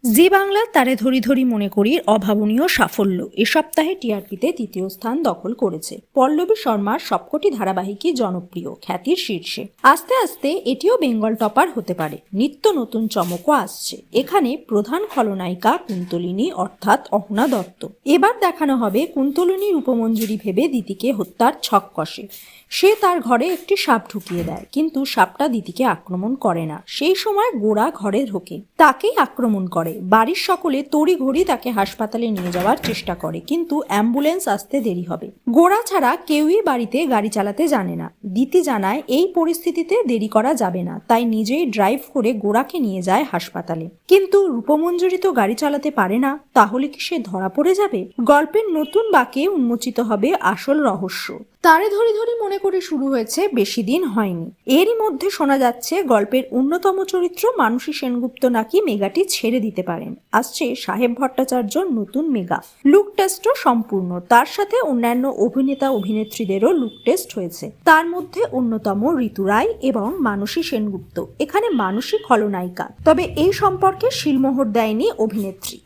জি বাংলা তারে ধরি ধরি মনে করির অভাবনীয় সাফল্য এ সপ্তাহে টিআরপিতে তৃতীয় স্থান দখল করেছে। পল্লবী শর্মার সবকটি ধারাবাহিকই জনপ্রিয়, খ্যাতির শীর্ষে। আস্তে আস্তে এটিও বেঙ্গল টপার হতে পারে। নিত্য নতুন চমকও আসছে। এখানে প্রধান খলনায়িকা কুন্তলিনী অর্থাৎ অহনা দত্ত। এবার দেখানো হবে কুন্তলিনী রূপমঞ্জুরি ভেবে দিতিকে হত্যার ছক কষে। সে তার ঘরে একটি সাপ ঢুকিয়ে দেয়, কিন্তু সাপটা দিতিকে আক্রমণ করে না। সেই সময় গোরা ঘরে ঢোকে, তাকেই আক্রমণ করে। বাড়ির সকলে তড়িঘড়ি তাকে হাসপাতালে নিয়ে যাওয়ার চেষ্টা করে, কিন্তু অ্যাম্বুলেন্স আসতে দেরি হবে। গোরা ছাড়া কেউই বাড়িতে গাড়ি চালাতে জানে না। দিতি জানায় এই পরিস্থিতিতে দেরি করা যাবে না, তাই নিজেই ড্রাইভ করে গোরাকে নিয়ে যায় হাসপাতালে। কিন্তু রূপমঞ্জুরি তো গাড়ি চালাতে পারে না, তাহলে কি সে ধরা পড়ে যাবে? গল্পের নতুন বাঁকে উন্মোচিত হবে আসল রহস্য। তারে ধরি ধরি মনে করে শুরু হয়েছে, বেশি দিন হয়নি। এরই মধ্যে শোনা যাচ্ছে গল্পের অন্যতম চরিত্র মানসী সেনগুপ্ত নাকি মেগাটি ছেড়ে দিতে পারেন। আসছে সাহেব ভট্টাচার্যর নতুন মেগা। লুক টেস্টও সম্পূর্ণ, তার সাথে অন্যান্য অভিনেতা অভিনেত্রীদেরও লুক টেস্ট হয়েছে। তার মধ্যে অন্যতম ঋতু রায় এবং মানসী সেনগুপ্ত। এখানে মানসী খলনায়িকা, তবে এই সম্পর্কে শিলমোহর দেয়নি অভিনেত্রী।